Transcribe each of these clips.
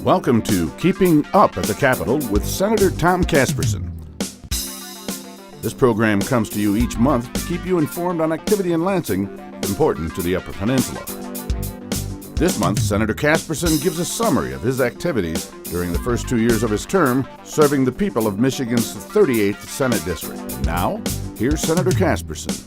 Welcome to Keeping Up at the Capitol with Senator Tom Casperson. This program comes to you each month to keep you informed on activity in Lansing important to the Upper Peninsula. This month, Senator Casperson gives a summary of his activities during the first 2 years of his term serving the people of Michigan's 38th Senate District. And now, here's Senator Casperson.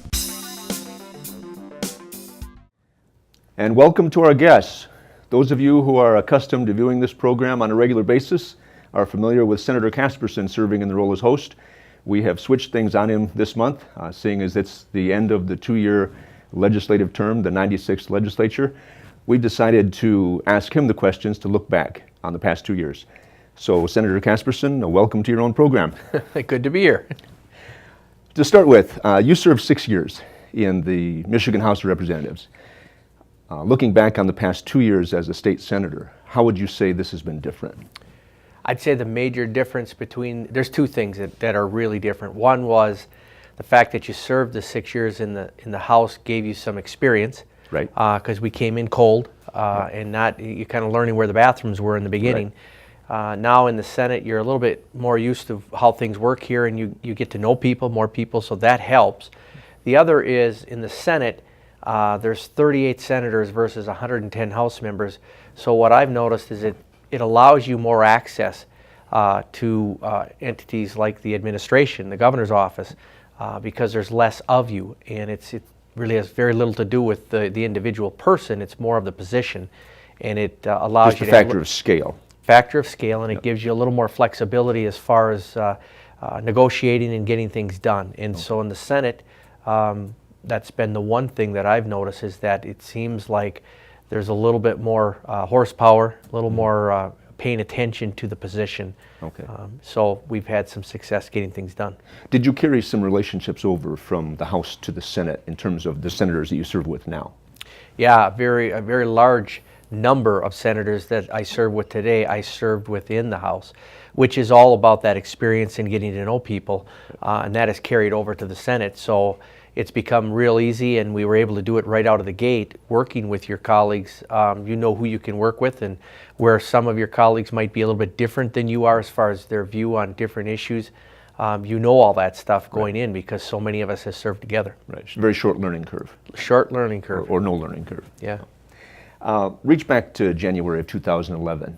And welcome to our guests. Those of you who are accustomed to viewing this program on a regular basis are familiar with Senator Casperson serving in the role as host. We have switched things on him this month, seeing as it's the end of the 2-year legislative term, the 96th legislature. We decided to ask him the questions to look back on the past 2 years. So, Senator Casperson, welcome to your own program. Good to be here. To start with, you served 6 years in the Michigan House of Representatives. Looking back on the past 2 years as a state senator, how would you say this has been different? I'd say the major difference there's two things that are really different. One was the fact that you served the 6 years in the House gave you some experience. Right. Because we came in cold and you're kind of learning where the bathrooms were in the beginning. Right. Now in the Senate, you're a little bit more used to how things work here, and you get to know more people, so that helps. The other is in the Senate, there's 38 senators versus 110 House members. So what I've noticed is it allows you more access to entities like the administration, the governor's office, because there's less of you, and it really has very little to do with the individual person. It's more of the position, and it allows you to factor of scale. Factor of scale, and it gives you a little more flexibility as far as negotiating and getting things done. And so in the Senate, that's been the one thing that I've noticed, is that it seems like there's a little bit more horsepower, a little more paying attention to the position. Okay. So we've had some success getting things done. Did you carry some relationships over from the House to the Senate in terms of the senators that you serve with now? Yeah, a very large number of senators that I serve with today, I served within the House, which is all about that experience and getting to know people, and that is carried over to the Senate. So it's become real easy, and we were able to do it right out of the gate, working with your colleagues. You know who you can work with, and where some of your colleagues might be a little bit different than you are as far as their view on different issues. You know all that stuff going in, because so many of us have served together. Right. Very short learning curve. Short learning curve. Or no learning curve. Yeah. Reach back to January of 2011,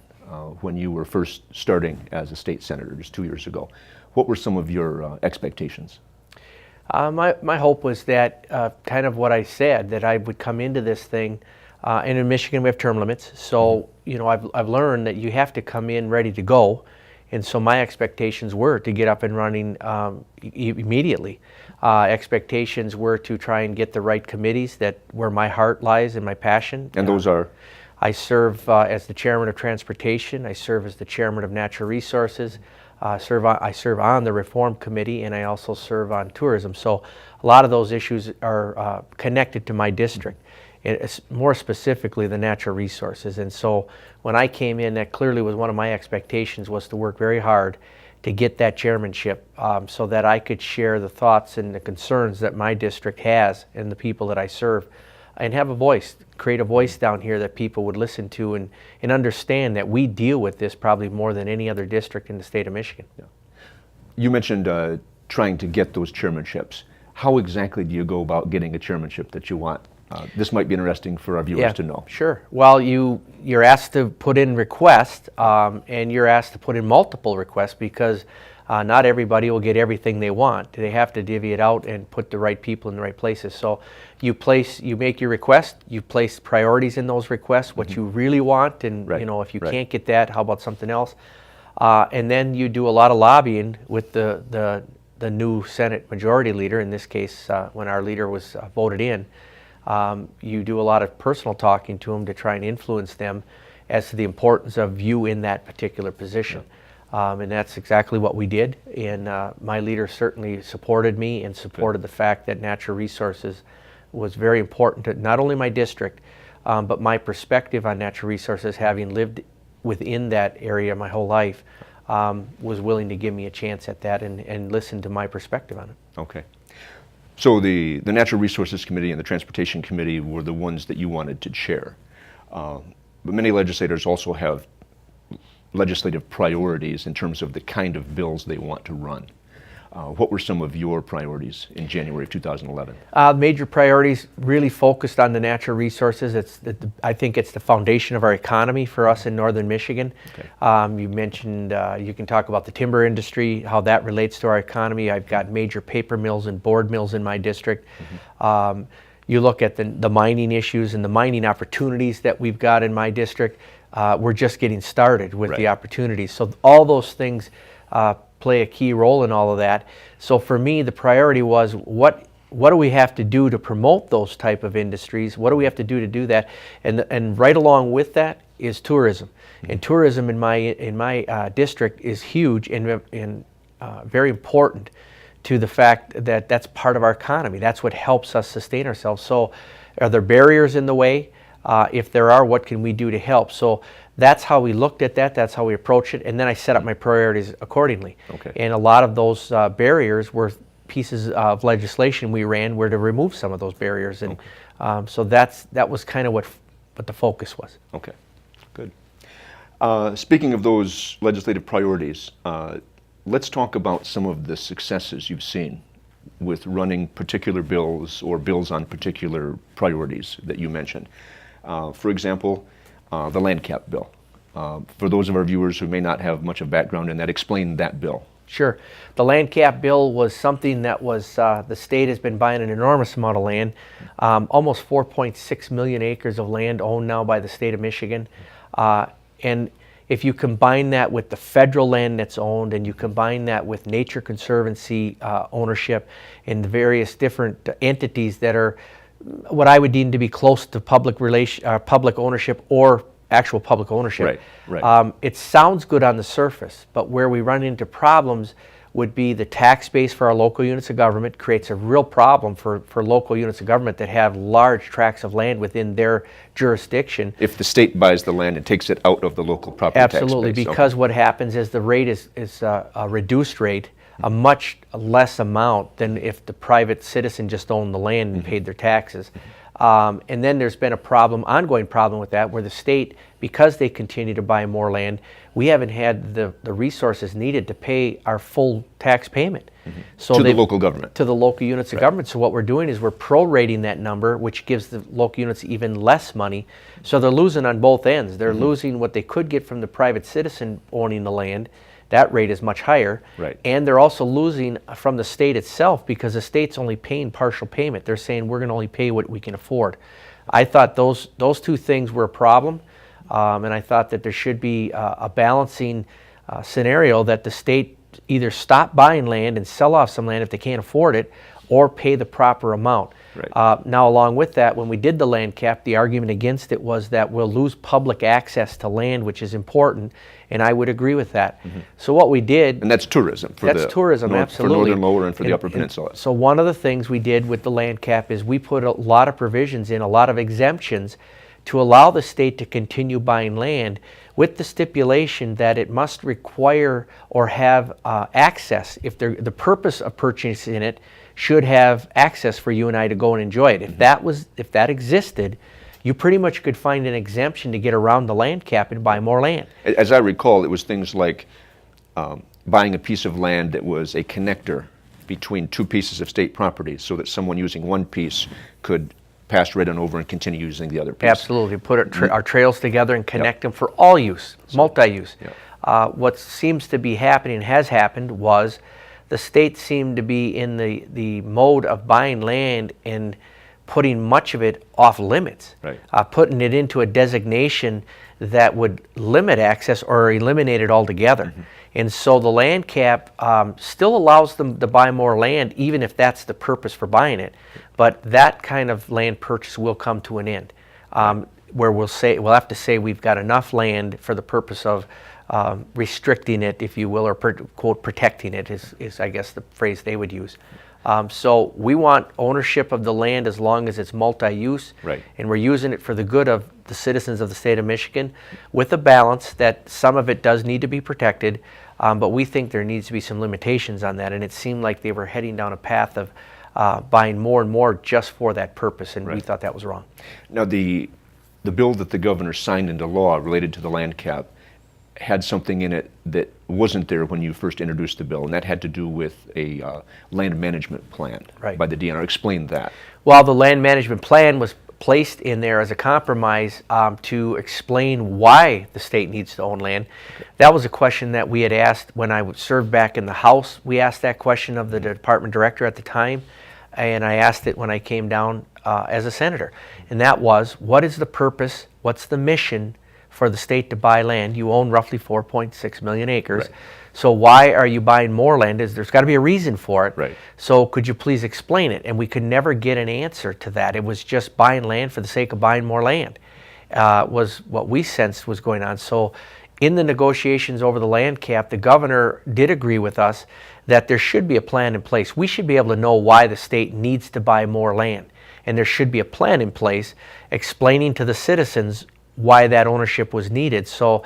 when you were first starting as a state senator just 2 years ago. What were some of your expectations? My hope was that, kind of what I said, that I would come into this thing, and in Michigan we have term limits, so you know I've learned that you have to come in ready to go, and so my expectations were to get up and running immediately. Expectations were to try and get the right committees where my heart lies and my passion. And those are? I serve as the chairman of transportation, I serve as the chairman of natural resources, I serve on the Reform Committee, and I also serve on tourism. So a lot of those issues are connected to my district, and more specifically the natural resources. And so when I came in, that clearly was one of my expectations, was to work very hard to get that chairmanship, so that I could share the thoughts and the concerns that my district has and the people that I serve, and have a voice, create a voice down here that people would listen to and understand that we deal with this probably more than any other district in the state of Michigan. Yeah. You mentioned trying to get those chairmanships. How exactly do you go about getting a chairmanship that you want? This might be interesting for our viewers to know. Sure. Well, you're asked to put in requests, and you're asked to put in multiple requests, because not everybody will get everything they want. They have to divvy it out and put the right people in the right places. So you make your request, you place priorities in those requests, what you really want, and you know, if you can't get that, how about something else? And then you do a lot of lobbying with the new Senate Majority Leader. In this case, when our leader was voted in, you do a lot of personal talking to them to try and influence them as to the importance of you in that particular position. And that's exactly what we did, and my leader certainly supported me and supported the fact that natural resources was very important to not only my district, but my perspective on natural resources, having lived within that area my whole life, was willing to give me a chance at that and listen to my perspective on it. Okay. So the Natural Resources Committee and the Transportation Committee were the ones that you wanted to chair. But many legislators also have legislative priorities in terms of the kind of bills they want to run. What were some of your priorities in January of 2011? Major priorities really focused on the natural resources. I think it's the foundation of our economy for us in northern Michigan. Okay. You mentioned, you can talk about the timber industry, how that relates to our economy. I've got major paper mills and board mills in my district. You look at the mining issues and the mining opportunities that we've got in my district. We're just getting started with the opportunities. So all those things play a key role in all of that. So for me, the priority was what do we have to do to promote those type of industries? What do we have to do that? And right along with that is tourism. And tourism in my district is huge and very important to the fact that that's part of our economy. That's what helps us sustain ourselves. So are there barriers in the way? If there are, what can we do to help? So that's how we looked at that. That's how we approached it. And then I set up my priorities accordingly. Okay. And a lot of those barriers were pieces of legislation we ran were to remove some of those barriers. And so that was kind of what the focus was. Okay, good. Speaking of those legislative priorities, let's talk about some of the successes you've seen with running particular bills or bills on particular priorities that you mentioned. For example, the land cap bill. For those of our viewers who may not have much of background in that, explain that bill. Sure. The land cap bill was something that was, the state has been buying an enormous amount of land, almost 4.6 million acres of land owned now by the state of Michigan. And if you combine that with the federal land that's owned and you combine that with Nature Conservancy ownership and the various different entities that are what I would deem to be close to public ownership or actual public ownership. Right. It sounds good on the surface, but where we run into problems would be the tax base for our local units of government creates a real problem for local units of government that have large tracts of land within their jurisdiction. If the state buys the land and takes it out of the local property tax base. Absolutely, because what happens is the rate is a reduced rate, a much less amount than if the private citizen just owned the land and paid their taxes. And then there's been ongoing problem with that, where the state, because they continue to buy more land, we haven't had the resources needed to pay our full tax payment. So to the local government. To the local units of government. So what we're doing is we're prorating that number, which gives the local units even less money. So they're losing on both ends. They're losing what they could get from the private citizen owning the land. That rate is much higher. Right. And they're also losing from the state itself because the state's only paying partial payment. They're saying we're going to only pay what we can afford. I thought those two things were a problem, and I thought that there should be a balancing scenario that the state either stop buying land and sell off some land if they can't afford it, or pay the proper amount. Right. Now, along with that, when we did the land cap, the argument against it was that we'll lose public access to land, which is important, and I would agree with that. So what we did... And that's tourism. Absolutely. For northern lower and for the upper peninsula. So one of the things we did with the land cap is we put a lot of provisions in, a lot of exemptions, to allow the state to continue buying land with the stipulation that it must require or have access. If the purpose of purchasing it should have access for you and I to go and enjoy it. If that existed, you pretty much could find an exemption to get around the land cap and buy more land. As I recall, it was things like buying a piece of land that was a connector between two pieces of state property so that someone using one piece could pass right on over and continue using the other piece. Absolutely. Put our trails together and connect them for all use, multi-use. What seems to be happening, has happened, was the state seemed to be in the mode of buying land and putting much of it off limits, putting it into a designation that would limit access or eliminate it altogether. And so the land cap still allows them to buy more land, even if that's the purpose for buying it. But that kind of land purchase will come to an end, where we'll have to say we've got enough land for the purpose of restricting it, if you will, or quote protecting it is I guess the phrase they would use. So we want ownership of the land as long as it's multi-use, and we're using it for the good of the citizens of the state of Michigan, with a balance that some of it does need to be protected, but we think there needs to be some limitations on that, and it seemed like they were heading down a path of buying more and more just for that purpose, and we thought that was wrong. Now the bill that the governor signed into law related to the land cap, had something in it that wasn't there when you first introduced the bill, and that had to do with a land management plan Right. by the DNR. Explain that. Well, the land management plan was placed in there as a compromise to explain why the state needs to own land. That was a question that we had asked when I served back in the House. We asked that question of the department director at the time, and I asked it when I came down as a senator. And that was, what is the purpose, what's the mission for the state to buy land? You own roughly 4.6 million acres. Right. So why are you buying more land? There's got to be a reason for it. Right. So could you please explain it? And we could never get an answer to that. It was just buying land for the sake of buying more land, was what we sensed was going on. So in the negotiations over the land cap, the governor did agree with us that there should be a plan in place. We should be able to know why the state needs to buy more land. And there should be a plan in place explaining to the citizens why that ownership was needed. So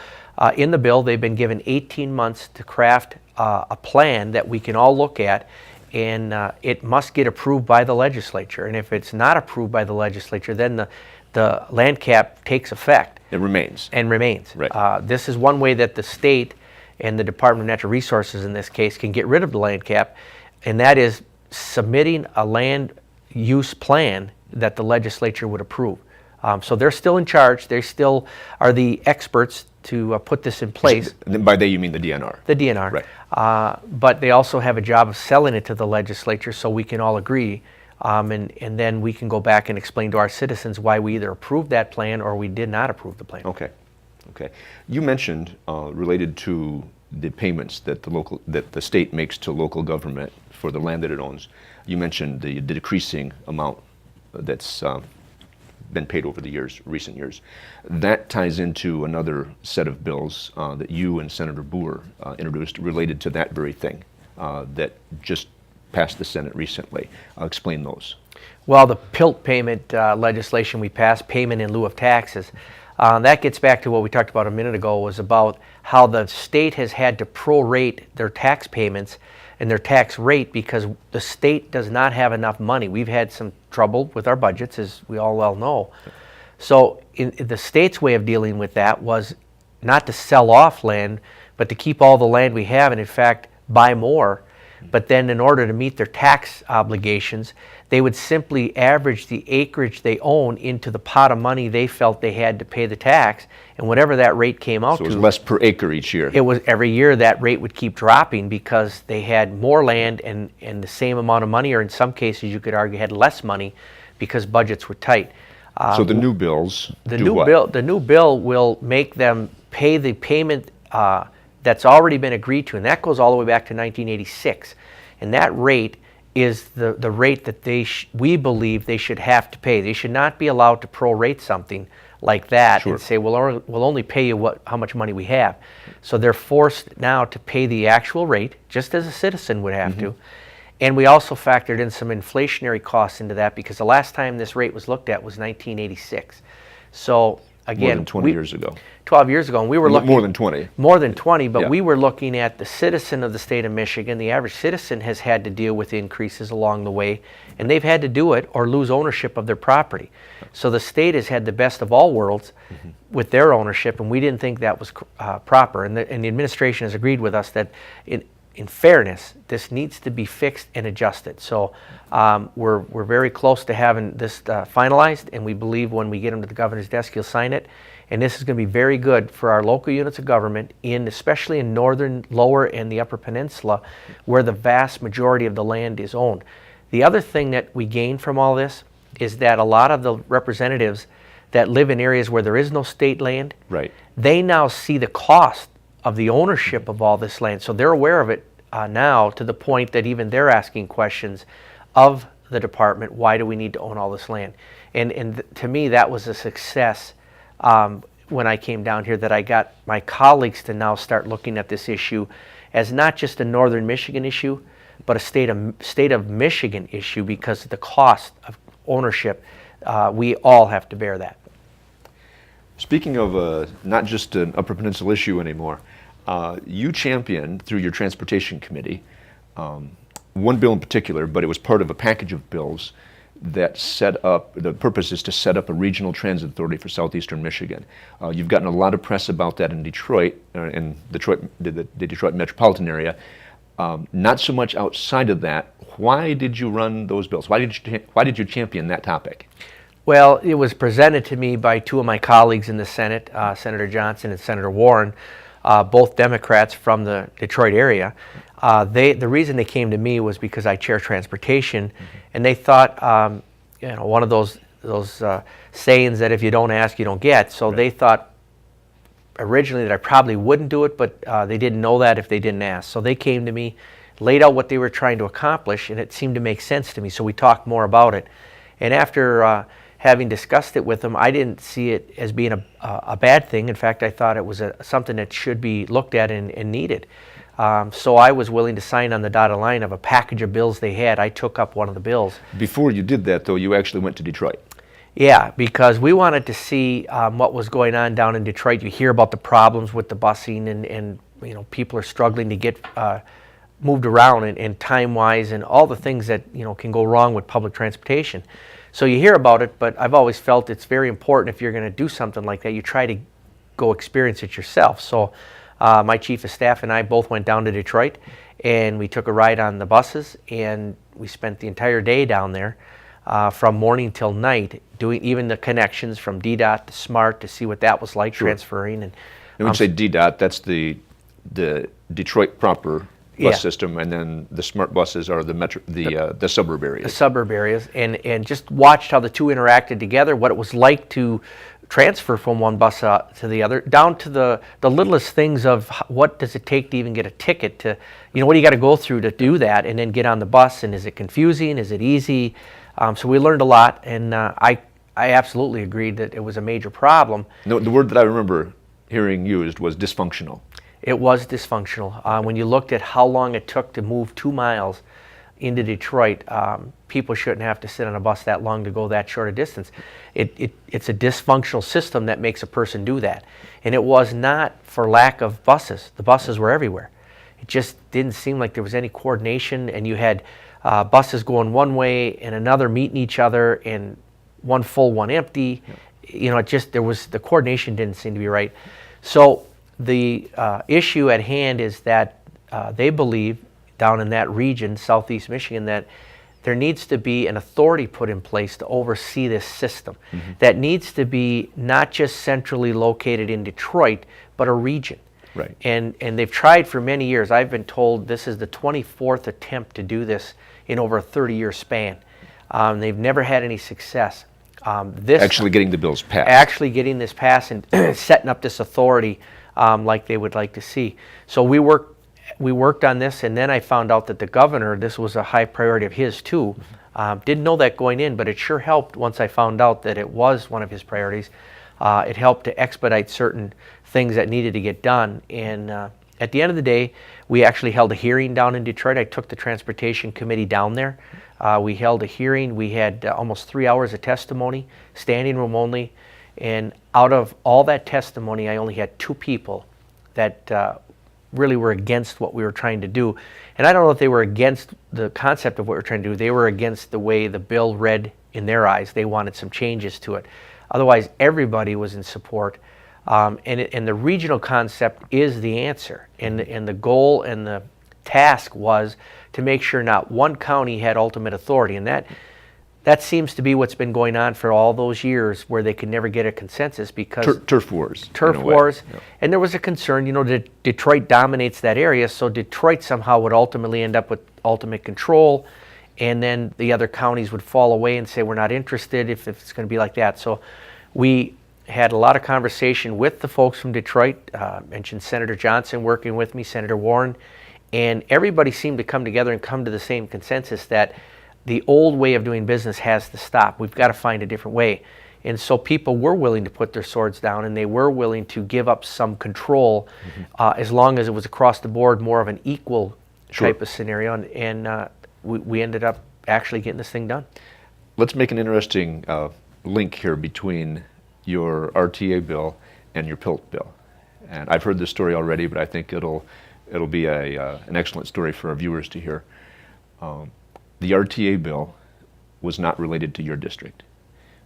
in the bill, they've been given 18 months to craft a plan that we can all look at, and it must get approved by the legislature. And if it's not approved by the legislature, then the land cap takes effect. It remains. And remains. Right. This is one way that the state and the Department of Natural Resources in this case can get rid of the land cap, and that is submitting a land use plan that the legislature would approve. So they're still in charge. They still are the experts to put this in place. By they, you mean the DNR? The DNR. Right. But they also have a job of selling it to the legislature so we can all agree. And then we can go back and explain to our citizens why we either approved that plan or we did not approve the plan. Okay. Okay. You mentioned related to the payments that the state makes to local government for the land that it owns. You mentioned the decreasing amount that's been paid over the recent years. That ties into another set of bills that you and Senator Boer introduced related to that very thing that just passed the Senate recently. Explain those. Well, the PILT payment legislation we passed, payment in lieu of taxes, that gets back to what we talked about a minute ago, was about how the state has had to prorate their tax payments and their tax rate because the state does not have enough money. We've had some trouble with our budgets, as we all well know. So the state's way of dealing with that was not to sell off land, but to keep all the land we have and in fact buy more. But then in order to meet their tax obligations, they would simply average the acreage they own into the pot of money they felt they had to pay the tax, and whatever that rate came out to. So it was less per acre each year. It was every year that rate would keep dropping because they had more land and the same amount of money, or in some cases you could argue had less money because budgets were tight. So the new bills The new bill will make them pay the payment that's already been agreed to, and that goes all the way back to 1986. And that rate is the rate that we believe they should have to pay. They should not be allowed to prorate something like that and say, well, we'll only pay you how much money we have. So they're forced now to pay the actual rate, just as a citizen would have to. And we also factored in some inflationary costs into that because the last time this rate was looked at was 1986. So again, more than 20 years ago. 12 years ago, and we were looking more than 20. More than 20, but Yeah. we were looking at the citizen of the state of Michigan. The average citizen has had to deal with increases along the way, and they've had to do it or lose ownership of their property. So the state has had the best of all worlds with their ownership, and we didn't think that was proper. And the administration has agreed with us that in fairness, this needs to be fixed and adjusted. So we're very close to having this finalized, and we believe when we get him to the governor's desk, he'll sign it. And this is going to be very good for our local units of government, especially in northern, lower, and the upper peninsula, where the vast majority of the land is owned. The other thing that we gain from all this is that a lot of the representatives that live in areas where there is no state land, they now see the cost of the ownership of all this land. So they're aware of it now, to the point that even they're asking questions of the department, why do we need to own all this land? And to me, that was a success when I came down here, that I got my colleagues to now start looking at this issue as not just a northern Michigan issue, but a state of Michigan issue, because of the cost of ownership. We all have to bear that. Speaking of not just an Upper Peninsula issue anymore, you championed through your transportation committee one bill in particular, but it was part of a package of bills that set up, the purpose is to set up a regional transit authority for southeastern Michigan. You've gotten a lot of press about that in Detroit, the Detroit metropolitan area. Not so much outside of that. Why did you run those bills? Why did you champion that topic? Well, it was presented to me by two of my colleagues in the Senate, Senator Johnson and Senator Warren, both Democrats from the Detroit area. The reason they came to me was because I chair transportation, and they thought, one of those sayings that if you don't ask, you don't get. So they thought originally that I probably wouldn't do it, but they didn't know that if they didn't ask. So they came to me, laid out what they were trying to accomplish, and it seemed to make sense to me. So we talked more about it. And after having discussed it with them, I didn't see it as being a bad thing. In fact, I thought it was something that should be looked at and needed. So I was willing to sign on the dotted line of a package of bills they had. I took up one of the bills. Before you did that, though, you actually went to Detroit. Yeah, because we wanted to see what was going on down in Detroit. You hear about the problems with the busing, and people are struggling to get moved around and time-wise, and all the things that can go wrong with public transportation. So you hear about it, but I've always felt it's very important if you're going to do something like that, you try to go experience it yourself. So my chief of staff and I both went down to Detroit, and we took a ride on the buses, and we spent the entire day down there from morning till night doing even the connections from DDOT to SMART to see what that was like, transferring. And when you say DDOT, that's the Detroit proper bus system, and then the SMART buses are the suburb areas. The suburb areas, and just watched how the two interacted together, what it was like to transfer from one bus to the other, down to the littlest things of what does it take to even get a ticket, to what do you got to go through to do that, and then get on the bus, and is it confusing, is it easy? So we learned a lot, and I absolutely agreed that it was a major problem. No, the word that I remember hearing used was dysfunctional. It was dysfunctional. When you looked at how long it took to move 2 miles into Detroit, people shouldn't have to sit on a bus that long to go that short a distance. It's a dysfunctional system that makes a person do that. And it was not for lack of buses. The buses were everywhere. It just didn't seem like there was any coordination, and you had buses going one way and another meeting each other, and one full, one empty. The coordination didn't seem to be right. So the issue at hand is that they believe down in that region, southeast Michigan, that there needs to be an authority put in place to oversee this system. That needs to be not just centrally located in Detroit, but a region. Right. And they've tried for many years. I've been told this is the 24th attempt to do this in over a 30-year span. They've never had any success. Actually getting the bills passed. Actually getting this passed and setting up this authority like they would like to see. So we worked on this, and then I found out that the governor, this was a high priority of his too. Didn't know that going in, but it sure helped once I found out that it was one of his priorities. It helped to expedite certain things that needed to get done. And at the end of the day, we actually held a hearing down in Detroit. I took the transportation committee down there. We held a hearing. We had almost 3 hours of testimony, standing room only. And out of all that testimony, I only had 2 people that really were against what we were trying to do. And I don't know if they were against the concept of what we were trying to do. They were against the way the bill read in their eyes. They wanted some changes to it. Otherwise, everybody was in support. And the regional concept is the answer. And the goal and the task was to make sure not one county had ultimate authority. And that seems to be what's been going on for all those years, where they could never get a consensus because turf wars. Turf wars. Yep. And there was a concern, that Detroit dominates that area, so Detroit somehow would ultimately end up with ultimate control, and then the other counties would fall away and say, we're not interested if it's going to be like that. So we had a lot of conversation with the folks from Detroit, mentioned Senator Johnson working with me, Senator Warren, and everybody seemed to come together and come to the same consensus that the old way of doing business has to stop. We've got to find a different way. And so people were willing to put their swords down, and they were willing to give up some control as long as it was across the board more of an equal type of scenario. And we ended up actually getting this thing done. Let's make an interesting link here between your RTA bill and your PILT bill. And I've heard this story already, but I think it'll be an excellent story for our viewers to hear. The RTA bill was not related to your district,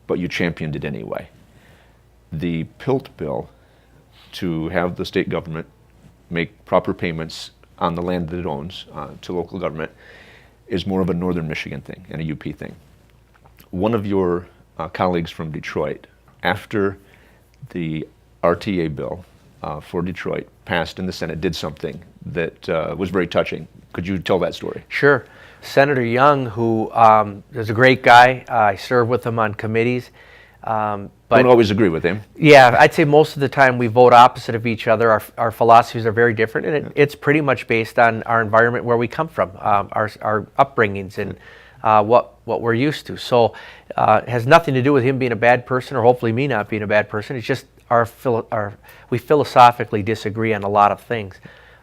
but you championed it anyway. The PILT bill, to have the state government make proper payments on the land that it owns to local government, is more of a Northern Michigan thing and a UP thing. One of your colleagues from Detroit, after the RTA bill for Detroit passed in the Senate, did something that was very touching. Could you tell that story? Sure. Senator Young, who is a great guy, I serve with him on committees. But don't always agree with him. Yeah, I'd say most of the time we vote opposite of each other. Our philosophies are very different, and it's pretty much based on our environment where we come from, our upbringings, and what we're used to. So it has nothing to do with him being a bad person, or hopefully me not being a bad person. It's just we philosophically disagree on a lot of things.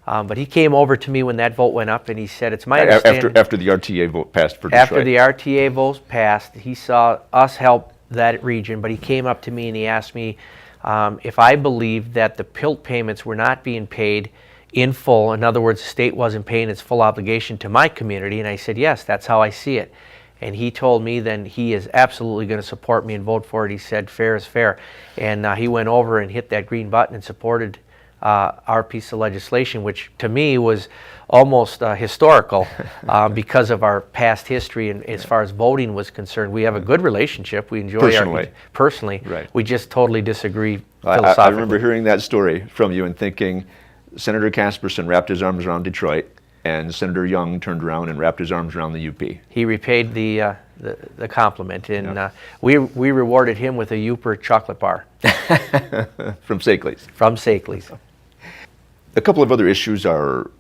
But he came over to me when that vote went up, and he said, "It's my understanding." After the RTA vote passed for Detroit. After the RTA vote passed, he saw us help that region, but he came up to me and he asked me if I believed that the PILT payments were not being paid in full. In other words, the state wasn't paying its full obligation to my community, and I said, yes, that's how I see it. And he told me then he is absolutely going to support me and vote for it. He said, fair is fair. And he went over and hit that green button and supported our piece of legislation, which to me was almost historical because of our past history and as far as voting was concerned. We have a good relationship. We enjoy personally. Right. We just totally disagree philosophically. I remember hearing that story from you and thinking Senator Casperson wrapped his arms around Detroit and Senator Young turned around and wrapped his arms around the UP. He repaid the compliment, and we rewarded him with a Uper chocolate bar. From Sakeley's. From Sakeley's. A couple of other issues are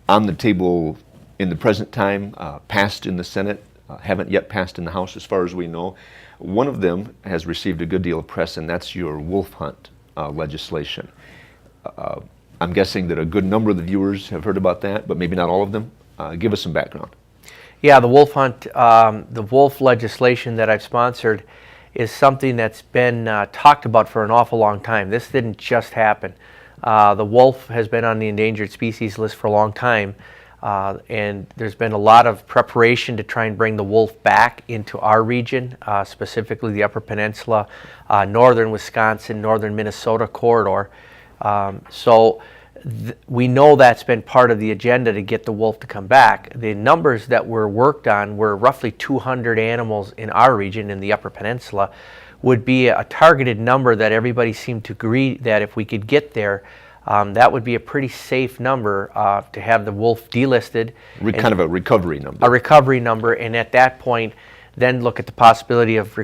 on the table in the present time, passed in the Senate, haven't yet passed in the House as far as we know. One of them has received a good deal of press, and that's your wolf hunt legislation. I'm guessing that a good number of the viewers have heard about that, but maybe not all of them. Give us some background. Yeah, the wolf hunt, the wolf legislation that I've sponsored is something that's been talked about for an awful long time. This didn't just happen. The wolf has been on the endangered species list for a long time, and there's been a lot of preparation to try and bring the wolf back into our region, specifically the Upper Peninsula, northern Wisconsin, northern Minnesota corridor. We know that's been part of the agenda to get the wolf to come back. The numbers that were worked on were roughly 200 animals in our region, in the Upper Peninsula, would be a targeted number that everybody seemed to agree that if we could get there, that would be a pretty safe number to have the wolf delisted. Kind of a recovery number. A recovery number, and at that point, then look at the possibility of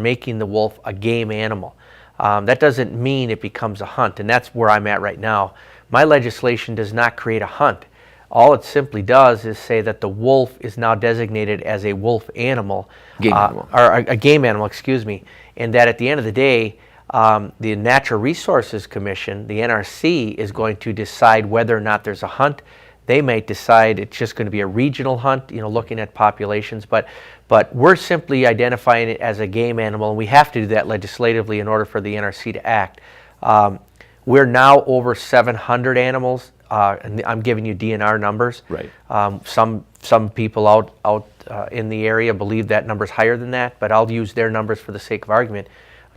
making the wolf a game animal. That doesn't mean it becomes a hunt, and that's where I'm at right now. My legislation does not create a hunt. All it simply does is say that the wolf is now designated as a wolf animal. Game animal. Or a game animal, excuse me. And that at the end of the day, the Natural Resources Commission, the NRC, is going to decide whether or not there's a hunt. They might decide it's just going to be a regional hunt, looking at populations. But we're simply identifying it as a game animal, and we have to do that legislatively in order for the NRC to act. We're now over 700 animals. And I'm giving you DNR numbers. Right. Some people out in the area believe that number's higher than that, but I'll use their numbers for the sake of argument.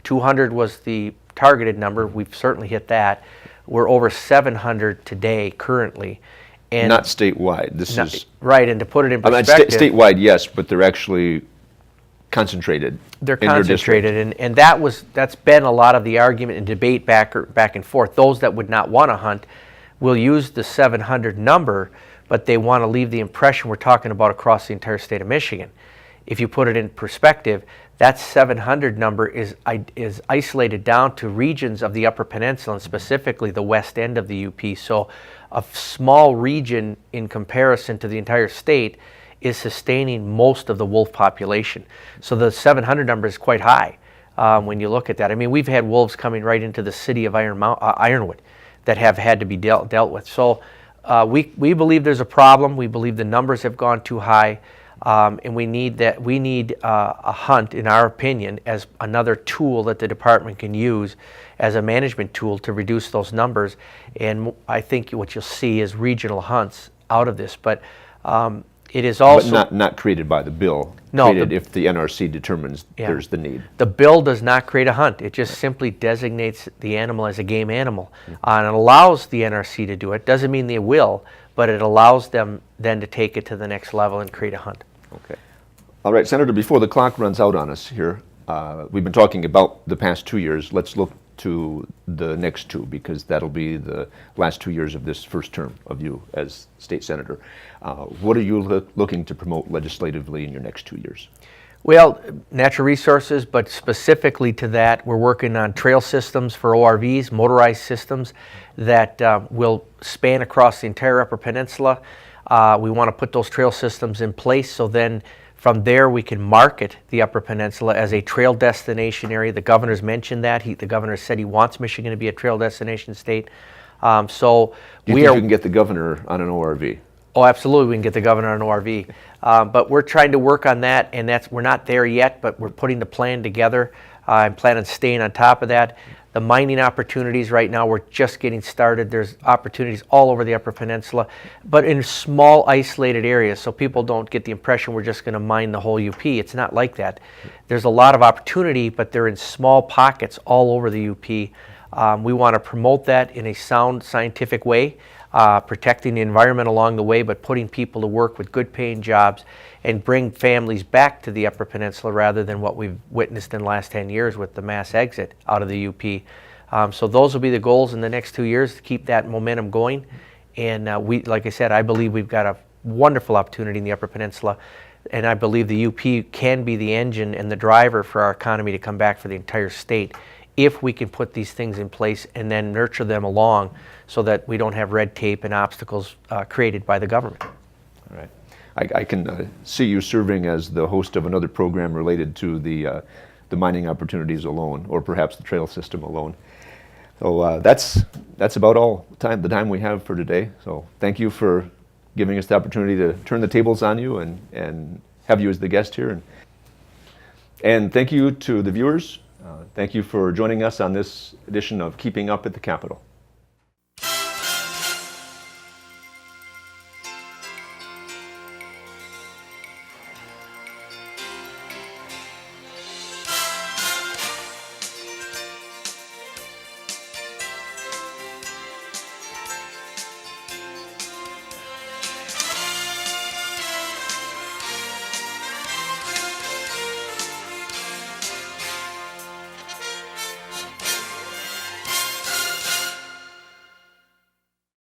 200 was the targeted number. We've certainly hit that. We're over 700 today currently. And not statewide. This is right. And to put it in perspective, statewide, yes, but they're actually concentrated. They're concentrated, and that's been a lot of the argument and debate back and forth. Those that would not want to hunt will use the 700 number, but they want to leave the impression we're talking about across the entire state of Michigan. If you put it in perspective, that 700 number is isolated down to regions of the Upper Peninsula, and specifically the west end of the UP. So a small region in comparison to the entire state is sustaining most of the wolf population. So the 700 number is quite high when you look at that. I mean, we've had wolves coming right into the city of Ironwood that have had to be dealt with. So we believe there's a problem. We believe the numbers have gone too high, and we need a hunt, in our opinion, as another tool that the department can use as a management tool to reduce those numbers. And I think what you'll see is regional hunts out of this. But It is But also not created by the bill. No, Created if the NRC determines there's the need. the bill does not create a hunt. It just simply designates the animal as a game animal, and it allows the NRC to do it. Doesn't mean they will, but it allows them then to take it to the next level and create a hunt. Okay. All right, Senator, before the clock runs out on us here, we've been talking about the past 2 years. Let's look to the next two, because that'll be the last 2 years of this first term of you as state senator. What are you looking to promote legislatively in your next 2 years? Well, natural resources, but specifically to that, we're working on trail systems for ORVs, motorized systems that will span across the entire Upper Peninsula. We want to put those trail systems in place, so then from there we can market the Upper Peninsula as a trail destination area. The governor's mentioned that. The governor said he wants Michigan to be a trail destination state. So Do you think you can get the governor on an ORV? Oh, absolutely, we can get the governor on an ORV. But we're trying to work on that, and we're not there yet, but we're putting the plan together. I'm planning on staying on top of that. The mining opportunities right now, we're just getting started. There's opportunities all over the Upper Peninsula, but in small, isolated areas, so people don't get the impression we're just going to mine the whole UP. It's not like that. There's a lot of opportunity, but they're in small pockets all over the UP. We want to promote that in a sound, scientific way, protecting the environment along the way, but putting people to work with good paying jobs and bring families back to the Upper Peninsula rather than what we've witnessed in the last 10 years with the mass exit out of the UP. So those will be the goals in the next 2 years, to keep that momentum going. And like I said, I believe we've got a wonderful opportunity in the Upper Peninsula, and I believe the UP can be the engine and the driver for our economy to come back for the entire state, if we can put these things in place and then nurture them along so that we don't have red tape and obstacles created by the government. All right. I can see you serving as the host of another program related to the mining opportunities alone, or perhaps the trail system alone. So that's about all the time we have for today. So thank you for giving us the opportunity to turn the tables on you and have you as the guest here. And thank you to the viewers. Thank you for joining us on this edition of Keeping Up at the Capitol.